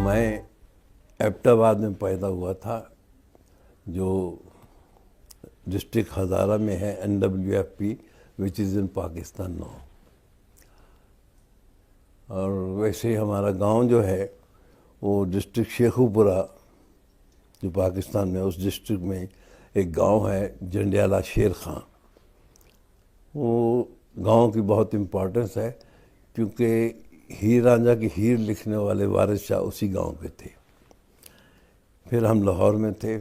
मैं एबटाबाद में पैदा हुआ था, जो डिस्ट्रिक्ट हज़ारा में है, NWFP, which is in Pakistan now. और वैसे हमारा गांव जो है वो डिस्ट्रिक्ट शेखुपुरा, जो पाकिस्तान में, उस डिस्ट्रिक्ट में एक गांव है जंडियाला शेर खां। वो गांव की बहुत इम्पोर्टेंस है क्योंकि हीर रांझा की हीर लिखने वाले वारिस शाह उसी गांव के थे। फिर हम लाहौर में थे।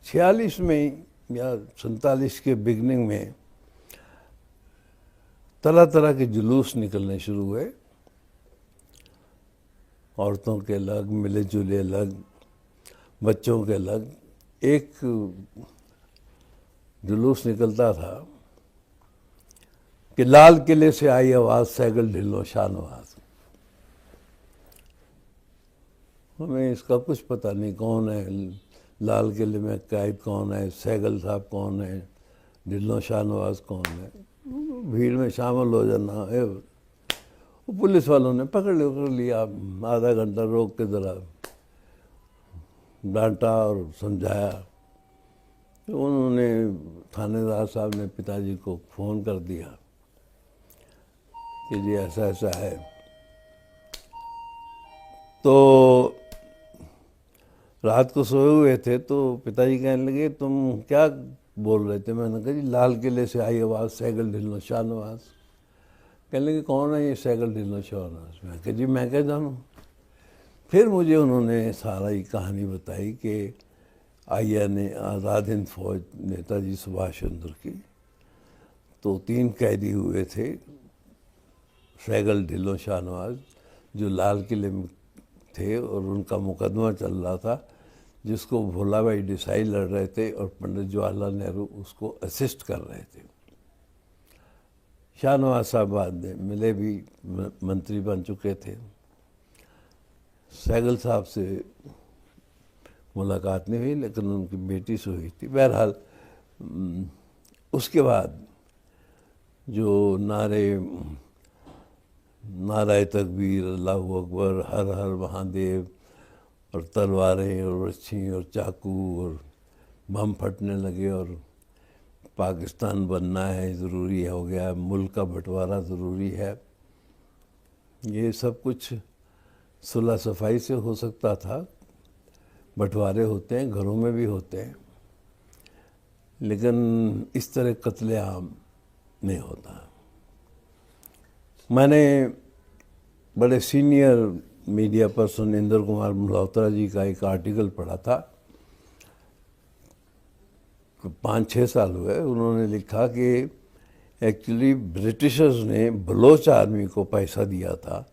46 में या 47 के बिगनिंग में तरह तरह के जुलूस निकलने शुरू हुए, औरतों के अलग, मिले जुले अलग, बच्चों के अलग। एक जुलूस निकलता था कि लाल किले से आई आवाज़, सैगल ढिलो शाहनवाज। हमें इसका कुछ पता नहीं कौन है, लाल किले में कैद कौन है, सैगल साहब कौन है, ढिल्लो शाहनवाज कौन है। भीड़ में शामिल हो जाना है। पुलिस वालों ने पकड़ लिया, आधा घंटा रोक के ज़रा डांटा और समझाया। तो उन्होंने, थानेदार साहब ने पिताजी को फ़ोन कर दिया कि जी ऐसा ऐसा है। तो रात को सोए हुए थे तो पिताजी कहने लगे तुम क्या बोल रहे थे? मैंने कहा जी लाल किले से आई आवाज़, सैगल ढिल्लो शाहनवाज। कहने लगे कौन है ये सैगल ढिल्लो शाहनवाज? मैं कहा जी मैं क्या जानूँ। फिर मुझे उन्होंने सारा ये कहानी बताई कि INA, आज़ाद हिंद फौज, नेताजी सुभाष चंद्र की, तो 3 कैदी हुए थे, सैगल ढिल्लो शाहनवाज, जो लाल किले में थे और उनका मुकदमा चल रहा था, जिसको भोला भाई देसाई लड़ रहे थे और पंडित जवाहरलाल नेहरू उसको असिस्ट कर रहे थे। शाहनवाज साहब बाद में मिले भी, मंत्री बन चुके थे। सैगल साहब से मुलाकात नहीं हुई, लेकिन उनकी बेटी से हुई थी। बहरहाल उसके बाद जो नारे तकबीर, अल्लाहू अकबर, हर हर महादेव, और तलवारें और रस्सी और चाकू और बम फटने लगे और पाकिस्तान बनना है, ज़रूरी हो गया, मुल्क का बंटवारा ज़रूरी है। ये सब कुछ सुलह सफाई से हो सकता था। बंटवारे होते हैं, घरों में भी होते हैं, लेकिन इस तरह कत्लेआम नहीं होता। मैंने बड़े senior media person Inder Kumar Malhotra ji का एक आर्टिकल पढ़ा था, 5-6 साल हुए। उन्होंने लिखा कि एक्चुअली ब्रिटिशर्स ने बलोच आर्मी को पैसा दिया था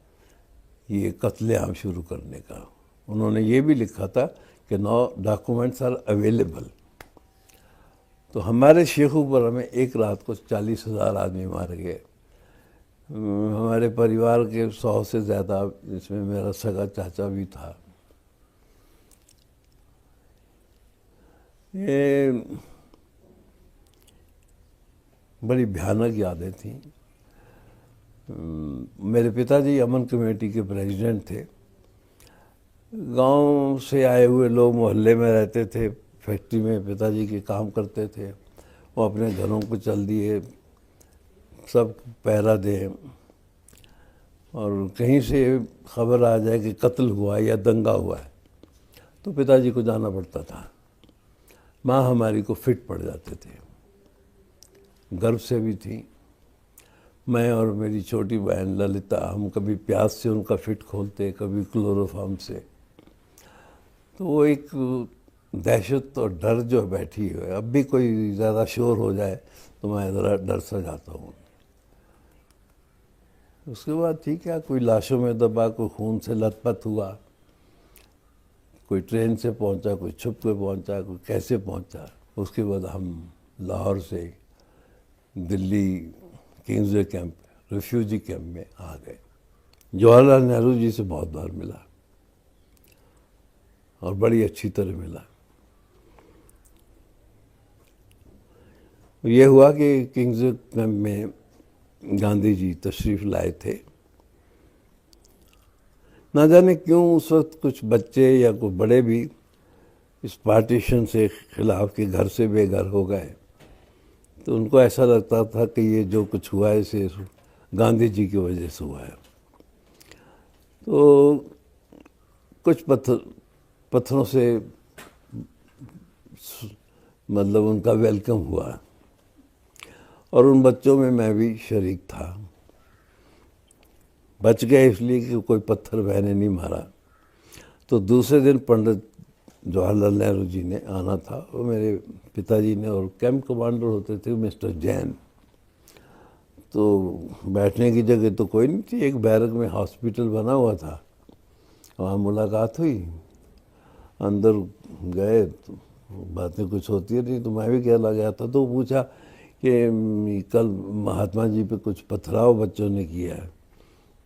ये कत्लेआम शुरू करने का। उन्होंने ये भी लिखा था कि नाउ डॉक्यूमेंट्स आर अवेलेबल। तो हमारे शेखुपुरा में एक रात को 40,000 आदमी मारे गए। हमारे परिवार के 100 से ज़्यादा, जिसमें मेरा सगा चाचा भी था। ये बड़ी भयानक यादें थीं। मेरे पिताजी अमन कमेटी के प्रेसिडेंट थे। गांव से आए हुए लोग मोहल्ले में रहते थे, फैक्ट्री में पिताजी के काम करते थे। वो अपने घरों को चल दिए, सब पहरा दें, और कहीं से खबर आ जाए कि कत्ल हुआ या दंगा हुआ है तो पिताजी को जाना पड़ता था। माँ हमारी को फिट पड़ जाते थे, गर्व से भी थी। मैं और मेरी छोटी बहन ललिता, हम कभी प्यास से उनका फिट खोलते, कभी क्लोरोफार्म से। तो वो एक दहशत और डर जो बैठी है। अब भी कोई ज़्यादा शोर हो जाए तो मैं ज़रा डर सा जाता हूँ। उसके बाद ठीक है, कोई लाशों में दबा, कोई खून से लथपथ हुआ, कोई ट्रेन से पहुंचा, कोई छुप के पहुंचा, कोई कैसे पहुंचा। उसके बाद हम लाहौर से Delhi Kingsway camp, refugee camp में आ गए। जवाहरलाल नेहरू जी से बहुत बार मिला और बड़ी अच्छी तरह मिला। ये हुआ कि किंग्सवे कैंप में गांधी जी तशरीफ़ लाए थे। ना जाने क्यों उस वक्त कुछ बच्चे या कुछ बड़े भी इस पार्टीशन से खिलाफ के घर से बेघर हो गए। तो उनको ऐसा लगता था कि ये जो कुछ हुआ है इसे गांधी जी की वजह से हुआ है। तो कुछ पत्थरों से मतलब उनका वेलकम हुआ और उन बच्चों में मैं भी शरीक था। बच गए इसलिए कि कोई पत्थर मैंने नहीं मारा। तो दूसरे दिन पंडित जवाहरलाल नेहरू जी ने आना था, वो मेरे पिताजी ने, और कैंप कमांडर होते थे मिस्टर जैन। तो बैठने की जगह तो कोई नहीं थी, एक बैरक में हॉस्पिटल बना हुआ था, वहाँ मुलाकात हुई। अंदर गए तो बातें कुछ होती नहीं, तो मैं भी कहला गया था। तो पूछा कि कल महात्मा जी पे कुछ पथराव बच्चों ने किया है।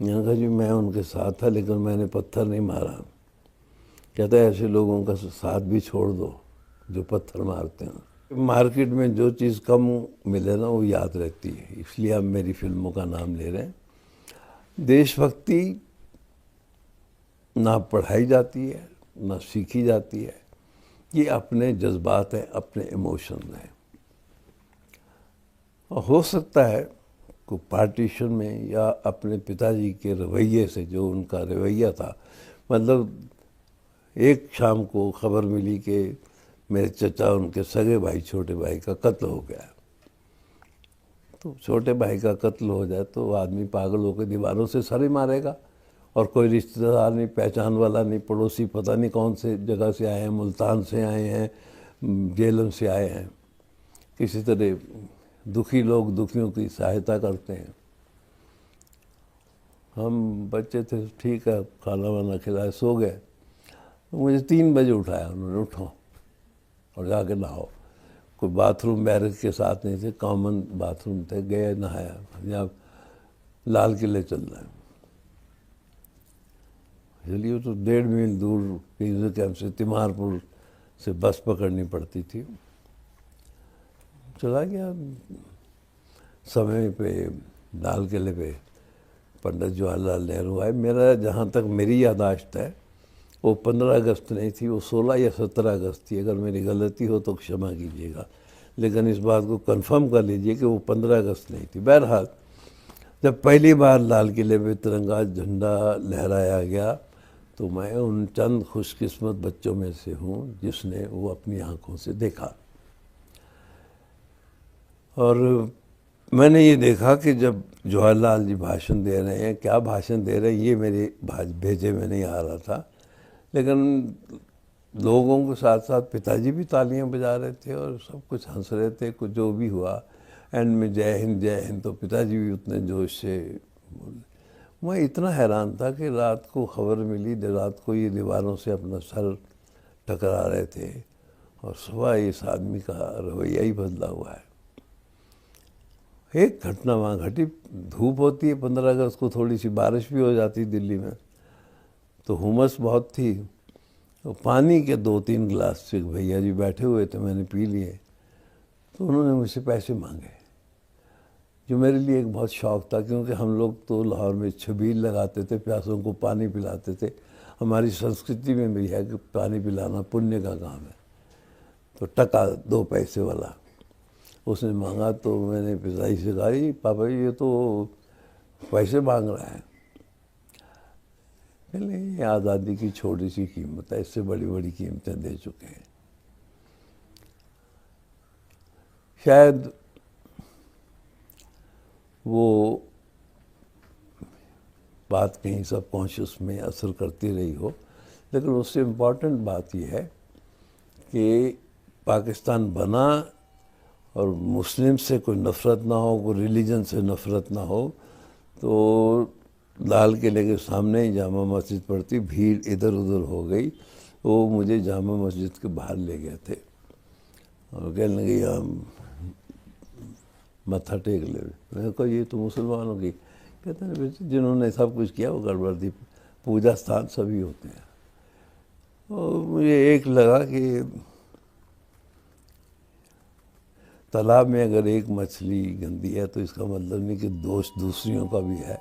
मैंने कहा जी मैं उनके साथ था लेकिन मैंने पत्थर नहीं मारा। कहता है ऐसे लोगों का साथ भी छोड़ दो जो पत्थर मारते हैं। मार्केट में जो चीज़ कम मिले ना वो याद रहती है, इसलिए आप मेरी फिल्मों का नाम ले रहे हैं। देशभक्ति ना पढ़ाई जाती है ना सीखी जाती है, ये अपने जज्बात हैं, अपने इमोशंस हैं। और हो सकता है को पार्टीशन में या अपने पिताजी के रवैये से, जो उनका रवैया था, मतलब एक शाम को खबर मिली कि मेरे चचा उनके सगे भाई छोटे भाई का कत्ल हो गया। तो छोटे भाई का कत्ल हो जाए तो आदमी पागल होकर दीवारों से सर ही मारेगा, और कोई रिश्तेदार नहीं, पहचान वाला नहीं, पड़ोसी पता नहीं कौन से जगह से आए हैं, मुल्तान से आए हैं, जेलम से आए हैं। किसी तरह दुखी लोग दुखियों की सहायता करते हैं। हम बच्चे थे, ठीक है, खाना वाना खिलाया, सो गए। मुझे 3 बजे उठाया उन्होंने, उठो और जाके नहाओ। कोई बाथरूम बैरक के साथ नहीं थे, कॉमन बाथरूम थे। गए, नहाया। यहाँ लाल किले चल रहे हैं, चलिए तो 1.5 मील दूर पीजो कैंप से तिमारपुर से बस पकड़नी पड़ती थी। चला गया समय पे लाल किले पे। पंडित जवाहरलाल नेहरू आए। मेरा जहाँ तक मेरी याददाश्त है वो 15 अगस्त नहीं थी, वो 16 या 17 अगस्त थी। अगर मेरी गलती हो तो क्षमा कीजिएगा, लेकिन इस बात को कंफर्म कर लीजिए कि वो 15 अगस्त नहीं थी। बहरहाल जब पहली बार लाल किले पे तिरंगा झंडा लहराया गया तो मैं उन चंद खुशकिस्मत बच्चों में से हूँ जिसने वो अपनी आंखों से देखा। और मैंने ये देखा कि जब जवाहरलाल जी भाषण दे रहे हैं, क्या भाषण दे रहे हैं ये मेरे भेजे में नहीं आ रहा था, लेकिन लोगों के साथ साथ पिताजी भी तालियां बजा रहे थे और सब कुछ हंस रहे थे। कुछ जो भी हुआ, एंड में जय हिंद, तो पिताजी भी उतने जोश से बोले। मैं इतना हैरान था कि रात को खबर मिली, रात को ये दीवारों से अपना सर टकरा रहे थे, और सुबह इस आदमी का रवैया ही बदला हुआ है। एक घटना वहाँ घटी, धूप होती है 15 अगस्त को, थोड़ी सी बारिश भी हो जाती दिल्ली में, तो हुमस बहुत थी। तो पानी के 2-3 गिलास से भैया जी बैठे हुए थे, मैंने पी लिए। तो उन्होंने मुझसे पैसे मांगे, जो मेरे लिए एक बहुत शौक़ था, क्योंकि हम लोग तो लाहौर में छबील लगाते थे, प्यासों को पानी पिलाते थे। हमारी संस्कृति में भी है कि पानी पिलाना पुण्य का काम है। तो टका 2 पैसे वाला उसने मांगा, तो मैंने पिताजी से कहा, पापा ये तो पैसे मांग रहा है। ये आज़ादी की छोटी सी कीमत है, इससे बड़ी बड़ी कीमतें दे चुके हैं। शायद वो बात कहीं सबकॉन्शियस में असर करती रही हो, लेकिन उससे इम्पॉर्टेंट बात यह है कि पाकिस्तान बना और मुस्लिम से कोई नफ़रत ना हो, कोई रिलीजन से नफ़रत ना हो। तो लाल किले के सामने ही जामा मस्जिद पड़ती, भीड़ इधर उधर हो गई। वो मुझे जामा मस्जिद के बाहर ले गए थे और कहने लगे हम मत्था टेक ले। मैंने कहा ये तो मुसलमानों की। कहते हैं बेटे जिन्होंने सब कुछ किया वो गड़बड़ थी, पूजा स्थान सभी होते हैं। और मुझे एक लगा कि तालाब में अगर एक मछली गंदी है तो इसका मतलब नहीं कि दोष दूसरियों का भी है।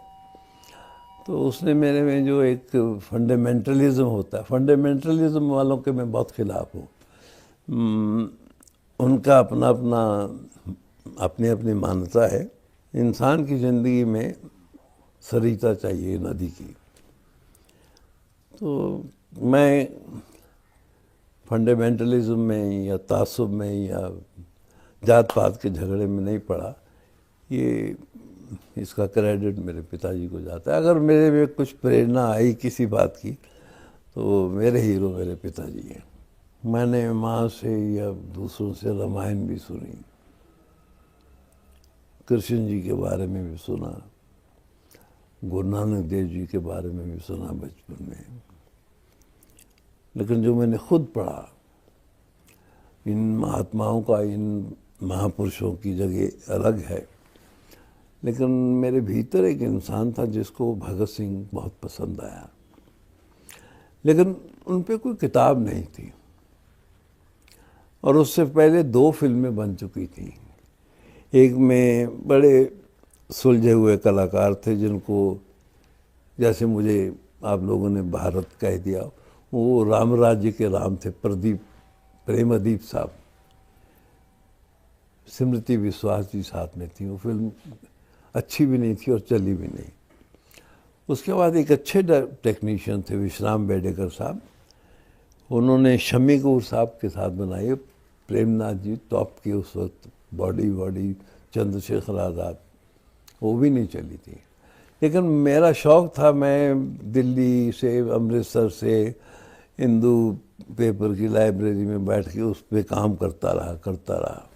तो उसने मेरे में जो एक फंडामेंटलिज्म होता है, फंडामेंटलिज्म वालों के मैं बहुत खिलाफ हूँ। उनका अपना अपना अपनी अपनी मान्यता है। इंसान की ज़िंदगी में सरिता चाहिए नदी की। तो मैं फंडामेंटलिज्म में या तासुब में या जात पात के झगड़े में नहीं पड़ा। ये इसका क्रेडिट मेरे पिताजी को जाता है। अगर मेरे में कुछ प्रेरणा आई किसी बात की तो मेरे हीरो मेरे पिताजी हैं। मैंने माँ से या दूसरों से रामायण भी सुनी, कृष्ण जी के बारे में भी सुना, गुरु नानक देव जी के बारे में भी सुना बचपन में। लेकिन जो मैंने खुद पढ़ा, इन महात्माओं का, इन महापुरुषों की जगह अलग है, लेकिन मेरे भीतर एक इंसान था जिसको भगत सिंह बहुत पसंद आया। लेकिन उन पे कोई किताब नहीं थी और उससे पहले 2 फिल्में बन चुकी थी। एक में बड़े सुलझे हुए कलाकार थे जिनको, जैसे मुझे आप लोगों ने भारत कह दिया, वो राम राज्य के राम थे, प्रेमदीप साहब, स्मृति विश्वास जी साथ में थी। वो फिल्म अच्छी भी नहीं थी और चली भी नहीं। उसके बाद एक अच्छे टेक्नीशियन थे विश्राम बेडेकर साहब, उन्होंने शम्मी कपूर साहब के साथ बनाई। प्रेमनाथ जी टॉप की उस वक्त, बॉडी चंद्रशेखर आज़ाद, वो भी नहीं चली थी। लेकिन मेरा शौक़ था, मैं दिल्ली से, अमृतसर से हिंदू पेपर की लाइब्रेरी में बैठ के उस पर काम करता रहा।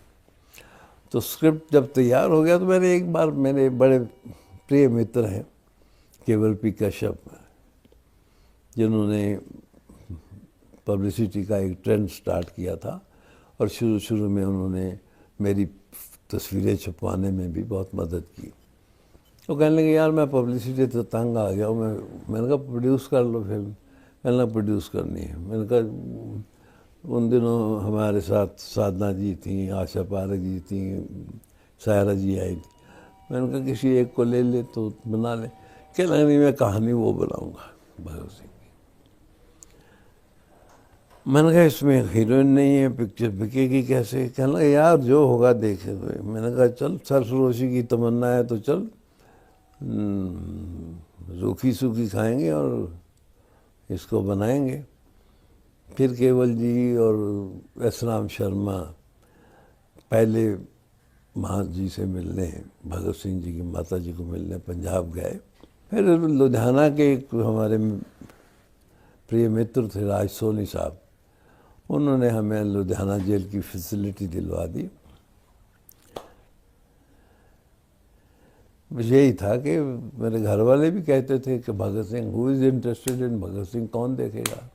तो स्क्रिप्ट जब तैयार हो गया तो मैंने एक बार, मेरे बड़े प्रिय मित्र हैं केवल पी कश्यप, जिन्होंने पब्लिसिटी का एक ट्रेंड स्टार्ट किया था और शुरू में उन्होंने मेरी तस्वीरें छपवाने में भी बहुत मदद की। तो कहने लगे यार मैं पब्लिसिटी तो तंग आ गया हूँ, मैंने कहा प्रोड्यूस कर लो फिल्म। कहने लगा प्रोड्यूस करनी है। मैंने कहा उन दिनों हमारे साथ साधना जी थी, आशा पारक जी थी, सायरा जी आई थी। मैंने कहा किसी एक को ले ले तो बना ले। कहने लगा नहीं मैं कहानी वो बनाऊँगा भगत सिंह की। मैंने कहा इसमें हीरोइन नहीं है, पिक्चर बिकेगी कैसे? कहने लगा यार जो होगा देखेंगे। मैंने कहा चल, सरफरोशी की तमन्ना है तो चल, रूखी सूखी खाएंगे और इसको बनाएंगे। फिर केवल जी और एस राम शर्मा पहले माँ जी से मिलने, भगत सिंह जी की माता जी को मिलने पंजाब गए। फिर लुधियाना के एक हमारे प्रिय मित्र थे राज सोनी साहब, उन्होंने हमें लुधियाना जेल की फैसिलिटी दिलवा दी। यही था कि मेरे घर वाले भी कहते थे कि Bhagat Singh, who is interested in Bhagat Singh, कौन देखेगा।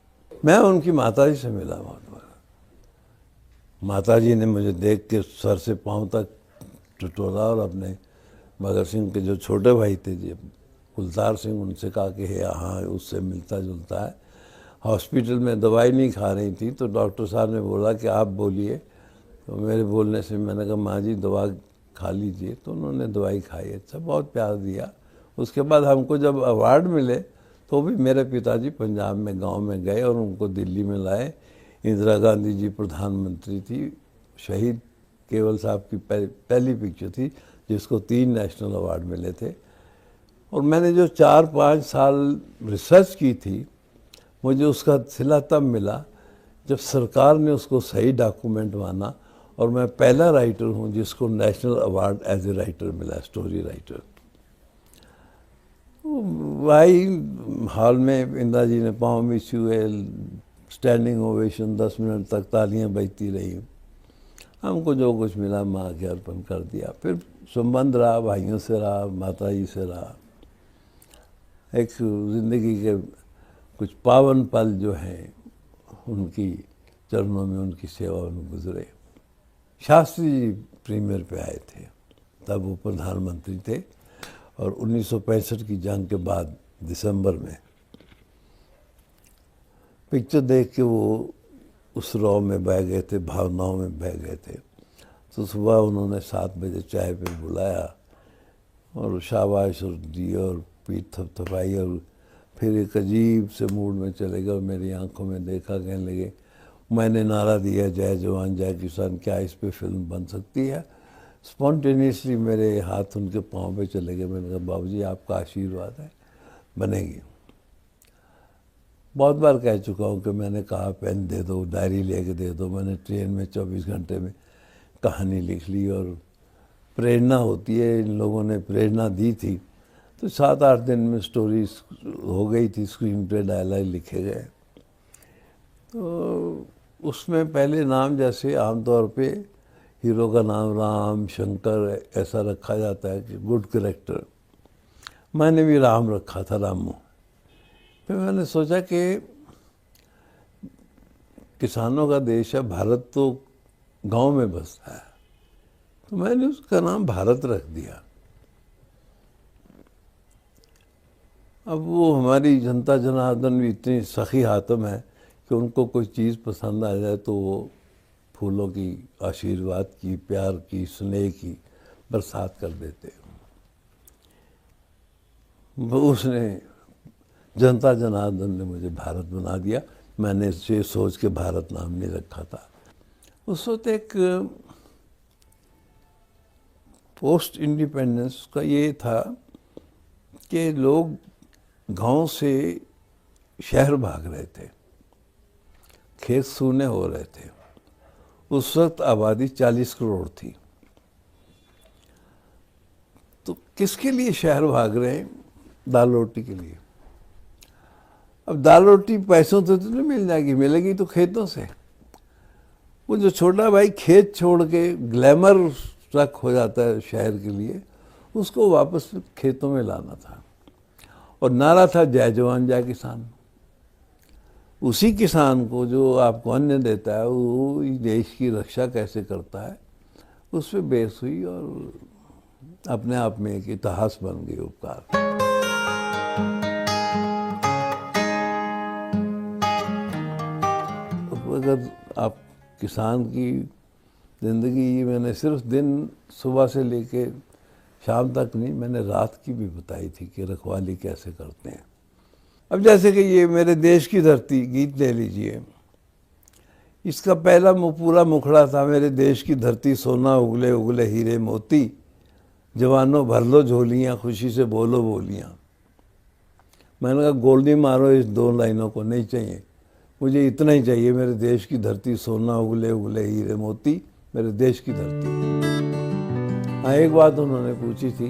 मैं उनकी माताजी से मिला बहुत बार। माताजी ने मुझे देख के सर से पांव तक टटोला और अपने भगत सिंह के जो छोटे भाई थे जी कुलतार सिंह, उनसे कहा कि हाँ उससे मिलता जुलता है। हॉस्पिटल में दवाई नहीं खा रही थी तो डॉक्टर साहब ने बोला कि आप बोलिए। तो मेरे बोलने से मैंने कहा माँ जी दवा खा लीजिए, तो उन्होंने दवाई खाई। अच्छा, बहुत प्यार दिया। उसके बाद हमको जब अवार्ड मिले तो भी मेरे पिताजी पंजाब में गांव में गए और उनको दिल्ली में लाए। इंदिरा गांधी जी प्रधानमंत्री थी, शहीद केवल साहब की पहली पिक्चर थी जिसको 3 नेशनल अवार्ड मिले थे। और मैंने जो 4-5 साल रिसर्च की थी, मुझे उसका सिला तब मिला जब सरकार ने उसको सही डॉक्यूमेंट माना और मैं पहला राइटर हूँ जिसको national award as a writer मिला, स्टोरी राइटर। भाई हॉल में इंदिरा जी ने पाँव में छुए, स्टैंडिंग ओवेशन, 10 मिनट तक तालियां बजती रही। हमको जो कुछ मिला माँ के अर्पण कर दिया। फिर संबंध रहा, भाइयों से रहा, माता जी से रहा। एक ज़िंदगी के कुछ पावन पल जो हैं उनकी चरणों में, उनकी सेवा में गुजरे। शास्त्री जी प्रीमियर पे आए थे, तब वो प्रधानमंत्री थे और 1965 की जंग के बाद दिसंबर में पिक्चर देख के वो उस रॉ में बह गए थे, भावनाओं में बह गए थे। तो सुबह उन्होंने 7 बजे चाय पे बुलाया और शाबाश और दी और पीठ थपथपाई और फिर एक अजीब से मूड में चले गए और मेरी आंखों में देखा, कहने लगे मैंने नारा दिया जय जवान जय किसान, क्या इस पे फिल्म बन सकती है? स्पॉन्टेनियसली मेरे हाथ उनके पाँव पे चले गए। मैंने कहा बाबूजी आपका आशीर्वाद है, बनेगी। बहुत बार कह चुका हूँ कि मैंने कहा पेन दे दो, डायरी लेके दे दो, मैंने ट्रेन में 24 घंटे में कहानी लिख ली और प्रेरणा होती है, इन लोगों ने प्रेरणा दी थी तो 7-8 दिन में स्टोरी हो गई थी, स्क्रीन प्ले डायलॉग लिखे गए। तो उसमें पहले नाम जैसे आमतौर पे हीरो का नाम राम शंकर ऐसा रखा जाता है कि गुड कैरेक्टर, मैंने भी राम रखा था, रामू। फिर मैंने सोचा कि किसानों का देश है भारत, तो गांव में बसता है, तो मैंने उसका नाम भारत रख दिया। अब वो हमारी जनता जनार्दन भी इतनी सखी हातम है कि उनको कोई चीज़ पसंद आ जाए तो वो फूलों की, आशीर्वाद की, प्यार की, स्नेह की बरसात कर देते। वो उसने जनता जनार्दन ने मुझे भारत बना दिया। मैंने इसे सोच के भारत नाम नहीं रखा था। उस वक्त एक पोस्ट इंडिपेंडेंस का ये था कि लोग गांव से शहर भाग रहे थे, खेत सूने हो रहे थे। उस वक्त आबादी 40 करोड़ थी। तो किसके लिए शहर भाग रहे हैं? दाल रोटी के लिए। अब दाल रोटी पैसों से तो नहीं मिल जाएगी, मिलेगी तो खेतों से। वो जो छोटा भाई खेत छोड़ के ग्लैमर रख हो जाता है शहर के लिए, उसको वापस खेतों में लाना था। और नारा था जय जवान जय किसान। उसी किसान को जो आपको अन्न देता है वो देश की रक्षा कैसे करता है, उस पर बहस हुई और अपने आप में एक इतिहास बन गई उपकार। अगर आप किसान की ज़िंदगी, मैंने सिर्फ दिन सुबह से लेके शाम तक नहीं, मैंने रात की भी बताई थी कि रखवाली कैसे करते हैं। अब जैसे कि ये मेरे देश की धरती गीत ले लीजिए, इसका पहला पूरा मुखड़ा था मेरे देश की धरती सोना उगले उगले हीरे मोती, जवानों भर लो झोलियाँ खुशी से बोलो बोलियाँ। मैंने कहा गोल्डी मारो इस 2 लाइनों को, नहीं चाहिए मुझे, इतना ही चाहिए, मेरे देश की धरती सोना उगले उगले हीरे मोती, मेरे देश की धरती। हाँ, एक बात उन्होंने पूछी थी,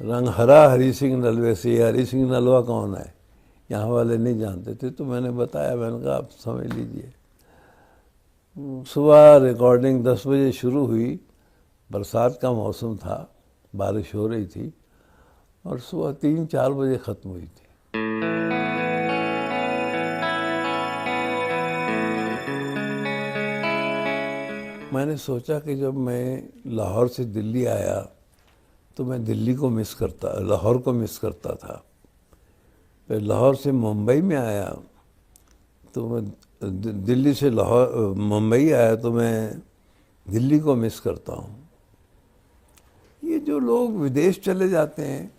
रंग हरा हरी सिंह नलवे से, हरी सिंह नलवा कौन है? यहाँ वाले नहीं जानते थे, तो मैंने बताया। मैंने कहा आप समझ लीजिए। सुबह रिकॉर्डिंग 10 बजे शुरू हुई, बरसात का मौसम था, बारिश हो रही थी, और सुबह 3-4 बजे ख़त्म हुई थी। मैंने सोचा कि जब मैं लाहौर से दिल्ली आया तो मैं दिल्ली को मिस करता, लाहौर को मिस करता था। फिर लाहौर से मुंबई में आया तो मैं दिल्ली से लाहौर मुंबई आया तो मैं दिल्ली को मिस करता हूँ। ये जो लोग विदेश चले जाते हैं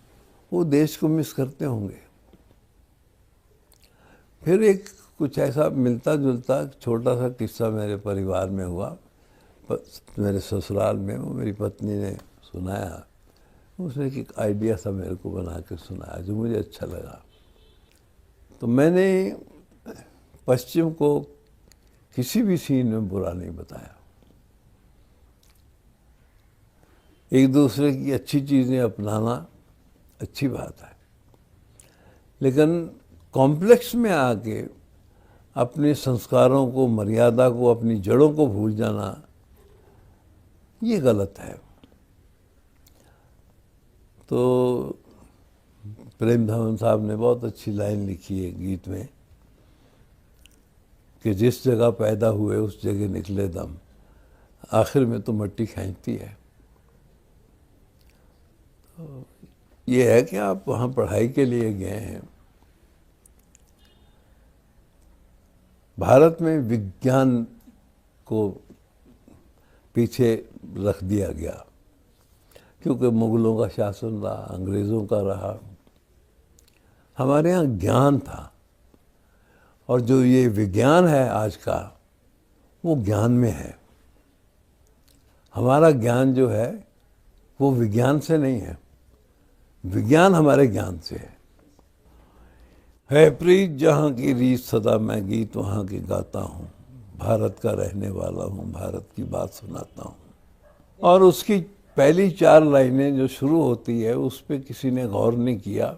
वो देश को मिस करते होंगे। फिर एक कुछ ऐसा मिलता जुलता छोटा सा किस्सा मेरे परिवार में हुआ, मेरे ससुराल में। वो मेरी पत्नी ने सुनाया, उसने एक आइडिया सा मेरे को बना के सुनाया जो मुझे अच्छा लगा। तो मैंने पश्चिम को किसी भी सीन में बुरा नहीं बताया। एक दूसरे की अच्छी चीज़ें अपनाना अच्छी बात है, लेकिन कॉम्प्लेक्स में आके अपने संस्कारों को, मर्यादा को, अपनी जड़ों को भूल जाना, ये गलत है। तो प्रेम धवन साहब ने बहुत अच्छी लाइन लिखी है गीत में कि जिस जगह पैदा हुए उस जगह निकले दम, आखिर में तो मट्टी खींचती है। तो ये है कि आप वहाँ पढ़ाई के लिए गए हैं। भारत में विज्ञान को पीछे रख दिया गया क्योंकि मुगलों का शासन रहा, अंग्रेज़ों का रहा। हमारे यहाँ ज्ञान था, और जो ये विज्ञान है आज का, वो ज्ञान में है। हमारा ज्ञान जो है वो विज्ञान से नहीं है, विज्ञान हमारे ज्ञान से है प्रीत जहाँ की रीत सदा मैं गीत वहाँ की गाता हूँ, भारत का रहने वाला हूँ, भारत की बात सुनाता हूँ। और उसकी पहली 4 लाइनें जो शुरू होती है उस पर किसी ने गौर नहीं किया।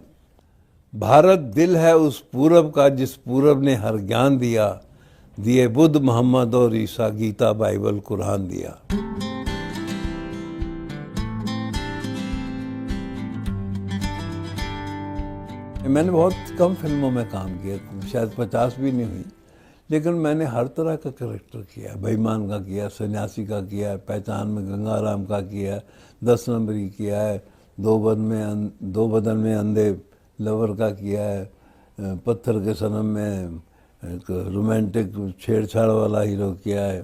भारत दिल है उस पूरब का जिस पूरब ने हर ज्ञान दिया, दिए बुद्ध मोहम्मद और ईसा, गीता बाइबल कुरान दिया। मैंने बहुत कम फिल्मों में काम किया, शायद 50 भी नहीं हुई, लेकिन मैंने हर तरह का कैरेक्टर किया। बेईमान का किया, सन्यासी का किया है, पहचान में गंगाराम का किया है, 10 नंबरी किया है, दो बदन में अंधे लवर का किया है, पत्थर के सनम में एक रोमांटिक छेड़छाड़ वाला हीरो किया है,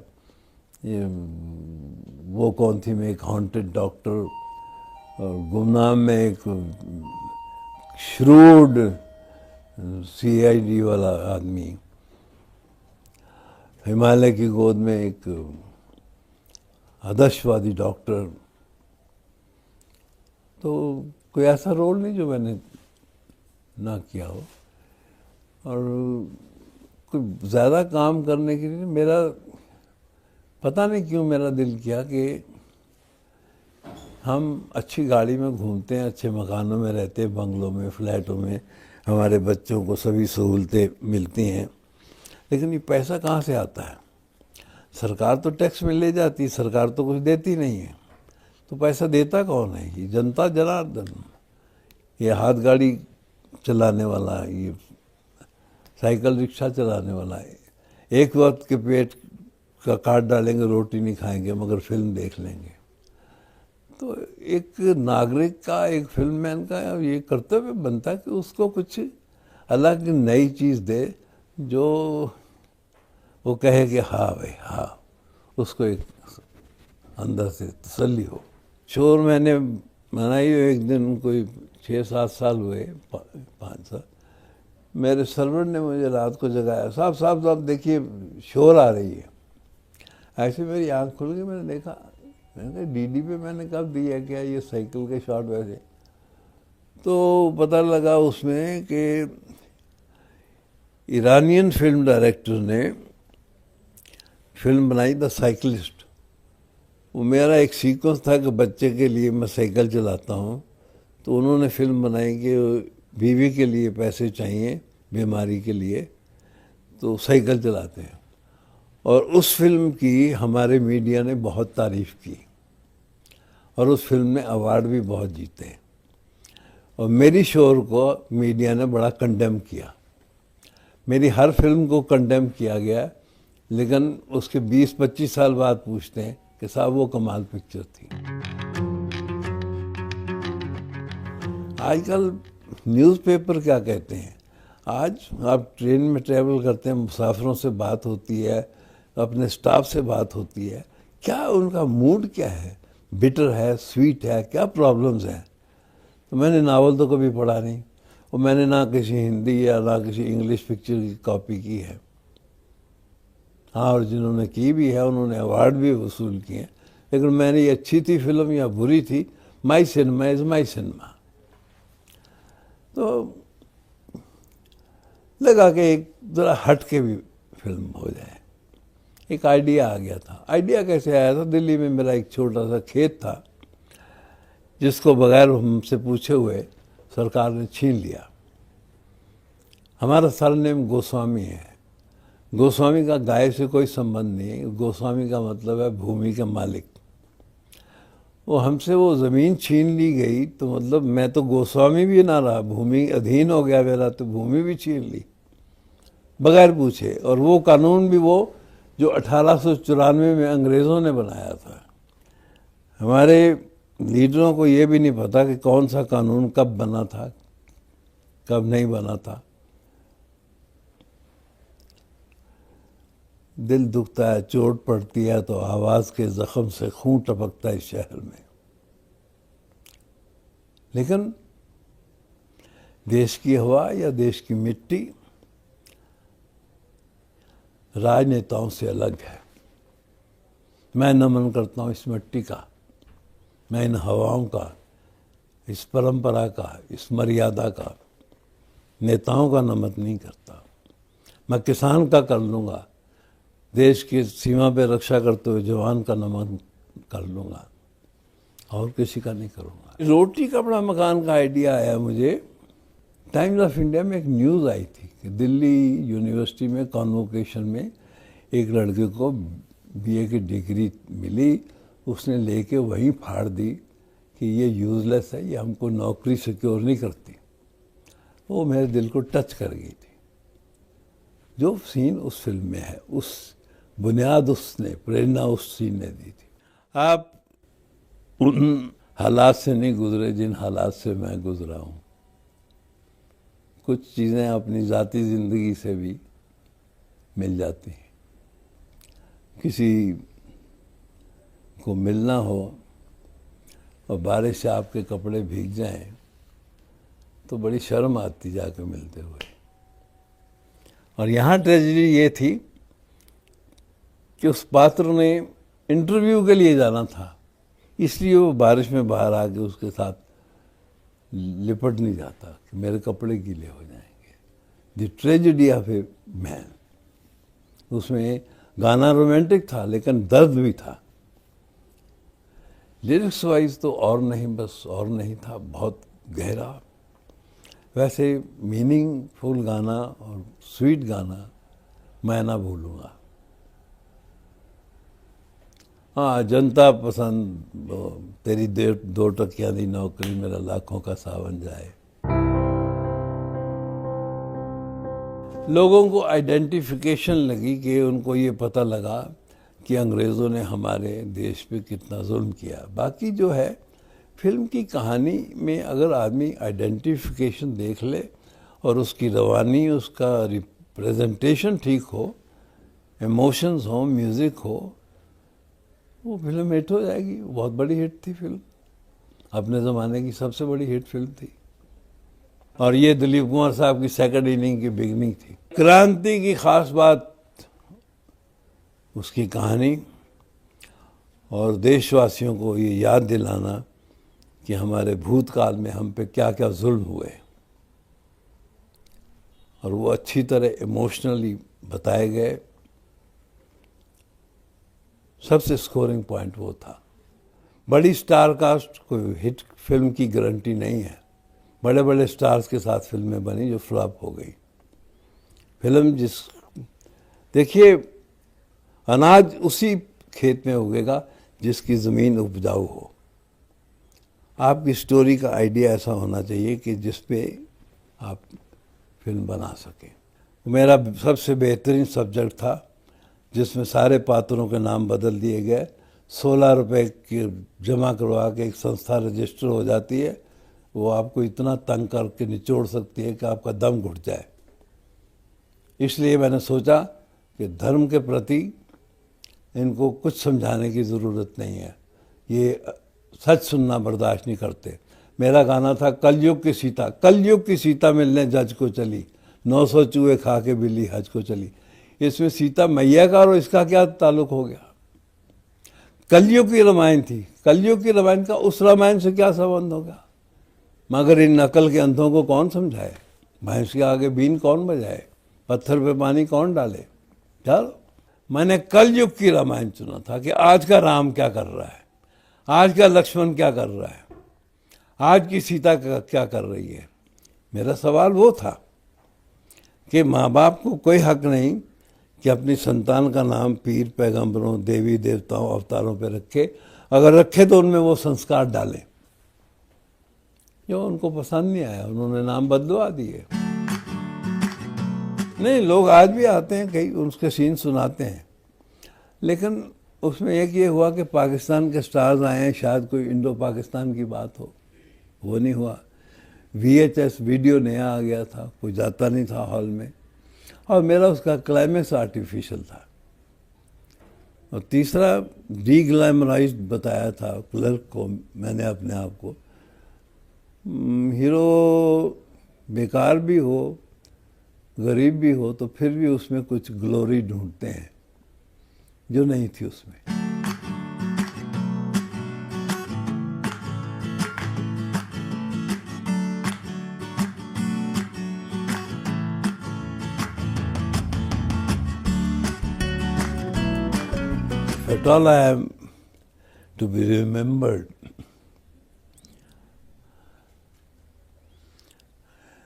ये वो कौन थी में एक हॉन्टेड डॉक्टर, और गुमनाम में एक श्रूड CID वाला आदमी, हिमालय की गोद में एक आदर्शवादी डॉक्टर। तो कोई ऐसा रोल नहीं जो मैंने ना किया हो। और कोई ज़्यादा काम करने के लिए मेरा पता नहीं क्यों मेरा दिल किया कि हम अच्छी गाड़ी में घूमते हैं, अच्छे मकानों में रहते हैं, बंगलों में, फ्लैटों में, हमारे बच्चों को सभी सहूलतें मिलती हैं, लेकिन ये पैसा कहाँ से आता है? सरकार तो टैक्स में ले जाती है, सरकार तो कुछ देती नहीं है, तो पैसा देता कौन है? ये जनता जनार्दन। ये हाथ गाड़ी चलाने वाला, ये साइकिल रिक्शा चलाने वाला है, एक वक्त के पेट का काट डालेंगे, रोटी नहीं खाएंगे, मगर फिल्म देख लेंगे। तो एक नागरिक का, एक फिल्ममैन का ये कर्तव्य बनता है कि उसको कुछ अलग नई चीज़ दे, जो वो कहे कि हाँ भाई हाँ, उसको एक अंदर से तसल्ली हो। शोर मैंने मनाई एक दिन, कोई 6-7 साल हुए, 5 साल, मेरे सर्वर ने मुझे रात को जगाया, साहब देखिए शोर आ रही है। ऐसे मेरी आँख खुल गई, मैंने देखा, मैंने कहा DD पे मैंने कब दिया क्या ये साइकिल के शॉट वैसे? तो पता लगा उसमें कि ईरानियन फिल्म डायरेक्टर ने फिल्म बनाई द साइकिलिस्ट। वो मेरा एक सीक्वेंस था कि बच्चे के लिए मैं साइकिल चलाता हूँ, तो उन्होंने फिल्म बनाई कि बीवी के लिए पैसे चाहिए बीमारी के लिए, तो साइकिल चलाते हैं। और उस फिल्म की हमारे मीडिया ने बहुत तारीफ़ की, और उस फिल्म ने अवार्ड भी बहुत जीते। और मेरी शोर को मीडिया ने बड़ा कंडेम किया। मेरी हर फिल्म को कंडेम किया गया, लेकिन उसके 20-25 साल बाद पूछते हैं कि साहब वो कमाल पिक्चर थी। आजकल न्यूज़पेपर क्या कहते हैं? आज आप ट्रेन में ट्रैवल करते हैं, मुसाफिरों से बात होती है, अपने स्टाफ से बात होती है, क्या उनका मूड क्या है? बिटर है, स्वीट है, क्या प्रॉब्लम्स हैं? तो मैंने नावल तो कभी पढ़ा नहीं, और मैंने ना किसी हिंदी या ना किसी इंग्लिश पिक्चर की कॉपी की है। हाँ, और जिन्होंने की भी है उन्होंने अवार्ड भी वसूल किए हैं, लेकिन मैंने ये अच्छी थी फिल्म या बुरी थी, माई सिनेमा इज़ माई सिनेमा। तो लगा कि एक ज़रा हट के भी फिल्म हो जाए। एक आइडिया आ गया था। आइडिया कैसे आया था? दिल्ली में मेरा एक छोटा सा खेत था, जिसको बगैर हमसे पूछे हुए सरकार ने छीन लिया। हमारा सरनेम गोस्वामी है। गोस्वामी का गाय से कोई संबंध नहीं है। गोस्वामी का मतलब है भूमि के मालिक। वो हमसे वो ज़मीन छीन ली गई, तो मतलब मैं तो गोस्वामी भी ना रहा, भूमि अधीन हो गया मेरा, तो भूमि भी छीन ली बगैर पूछे। और वो कानून भी वो जो 1894 में अंग्रेज़ों ने बनाया था। हमारे लीडरों को ये भी नहीं पता कि कौन सा कानून कब बना था, कब नहीं बना था। दिल दुखता है, चोट पड़ती है, तो आवाज़ के ज़ख्म से खून टपकता है इस शहर में। देश की हवा या देश की मिट्टी राजनेताओं से अलग है। मैं नमन करता हूँ इस मिट्टी का, मैं इन हवाओं का, इस परंपरा का, इस मर्यादा का। नेताओं का नमन नहीं करता। मैं किसान का कर लूँगा, देश की सीमा पे रक्षा करते हुए जवान का नमन कर लूँगा, और किसी का नहीं करूँगा। रोटी कपड़ा मकान का आइडिया आया मुझे। टाइम्स ऑफ इंडिया में एक न्यूज़ आई थी कि दिल्ली यूनिवर्सिटी में कॉन्वोकेशन में एक लड़के को बीए की डिग्री मिली, उसने लेके वहीं फाड़ दी कि ये यूज़लेस है, ये हमको नौकरी सिक्योर नहीं करती। वो मेरे दिल को टच कर गई थी। जो सीन उस फिल्म में है, उस बुनियाद उसने, प्रेरणा उस सीन ने दी थी। आप उन हालात से नहीं गुजरे जिन हालात से मैं गुजरा हूँ। कुछ चीज़ें अपनी ज़ाती ज़िंदगी से भी मिल जाती हैं। किसी को मिलना हो और बारिश से आपके कपड़े भीग जाएं तो बड़ी शर्म आती जाके मिलते हुए। और यहाँ ट्रेजेडी ये थी कि उस पात्र ने इंटरव्यू के लिए जाना था, इसलिए वो बारिश में बाहर आके उसके साथ लिपट नहीं जाता कि मेरे कपड़े गीले हो जाएंगे। The tragedy of a man. उसमें गाना रोमांटिक था लेकिन दर्द भी था। लिरिक्स वाइज तो और नहीं, बस और नहीं था, बहुत गहरा। वैसे मीनिंगफुल गाना और स्वीट गाना मैं ना भूलूंगा। हाँ, जनता पसंद तेरी दो टकियां दी नौकरी, मेरा लाखों का सावन जाए। लोगों को आइडेंटिफिकेशन लगी कि उनको ये पता लगा कि अंग्रेज़ों ने हमारे देश पे कितना जुल्म किया। बाकी जो है फिल्म की कहानी में अगर आदमी आइडेंटिफिकेशन देख ले और उसकी रवानी, उसका रिप्रेजेंटेशन ठीक हो, इमोशंस हो, म्यूज़िक हो, वो फिल्म हिट हो जाएगी। बहुत बड़ी हिट थी फिल्म, अपने ज़माने की सबसे बड़ी हिट फिल्म थी। और ये दिलीप कुमार साहब की सेकंड इनिंग की बिगनिंग थी। क्रांति की खास बात उसकी कहानी और देशवासियों को ये याद दिलाना कि हमारे भूतकाल में हम पे क्या क्या जुल्म हुए, और वो अच्छी तरह इमोशनली बताए गए। सबसे स्कोरिंग पॉइंट वो था। बड़ी स्टार कास्ट कोई हिट फिल्म की गारंटी नहीं है। बड़े बड़े स्टार्स के साथ फिल्में बनी जो फ्लॉप हो गई। फिल्म देखिए, अनाज उसी खेत में उगेगा जिसकी ज़मीन उपजाऊ हो। आपकी स्टोरी का आइडिया ऐसा होना चाहिए कि जिस पे आप फिल्म बना सकें। मेरा सबसे बेहतरीन सब्जेक्ट था जिसमें सारे पात्रों के नाम बदल दिए गए। 16 रुपए की जमा करवा के एक संस्था रजिस्टर हो जाती है। वो आपको इतना तंग करके निचोड़ सकती है कि आपका दम घुट जाए। इसलिए मैंने सोचा कि धर्म के प्रति इनको कुछ समझाने की ज़रूरत नहीं है, ये सच सुनना बर्दाश्त नहीं करते। मेरा गाना था कलयुग की सीता, कलयुग की सीता मिलने जज को चली, 900 चूहे खा के बिल्ली हज को चली। इसमें सीता मैया का और इसका क्या ताल्लुक हो गया? कलयुग की रामायण थी, कलयुग की रामायण का उस रामायण से क्या संबंध होगा? मगर इन नकल के अंधों को कौन समझाए? भैंस के आगे बीन कौन बजाए? पत्थर पे पानी कौन डाले? चलो, मैंने कलयुग की रामायण चुना था कि आज का राम क्या कर रहा है, आज का लक्ष्मण क्या कर रहा है, आज की सीता क्या कर रही है। मेरा सवाल वो था कि माँ बाप को कोई हक नहीं कि अपनी संतान का नाम पीर, पैगंबरों, देवी देवताओं, अवतारों पे रखे। अगर रखे तो उनमें वो संस्कार डालें। जो उनको पसंद नहीं आया उन्होंने नाम बदलवा दिए। नहीं, लोग आज भी आते हैं, कई उसके सीन सुनाते हैं, लेकिन उसमें एक ये हुआ कि पाकिस्तान के स्टार्स आए हैं, शायद कोई इंडो पाकिस्तान की बात हो, वो नहीं हुआ। VHS वीडियो नया आ गया था, कोई जाता नहीं था हॉल में, और मेरा उसका क्लाइमेक्स आर्टिफिशियल था। और तीसरा, डीग्लैमराइज्ड बताया था क्लर्क को मैंने अपने आप को। हीरो बेकार भी हो, गरीब भी हो, तो फिर भी उसमें कुछ ग्लोरी ढूंढते हैं जो नहीं थी उसमें। At all I am to be remembered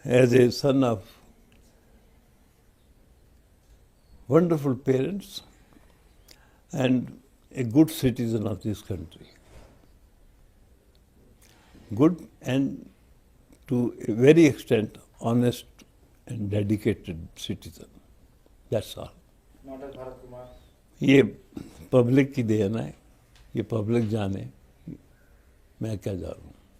as a son of wonderful parents and a good citizen of this country. Good and to a very extent honest and dedicated citizen. That's all. Model Bharat Kumar. ये public की then है, ये public जाने, मैं क्या जानूँ।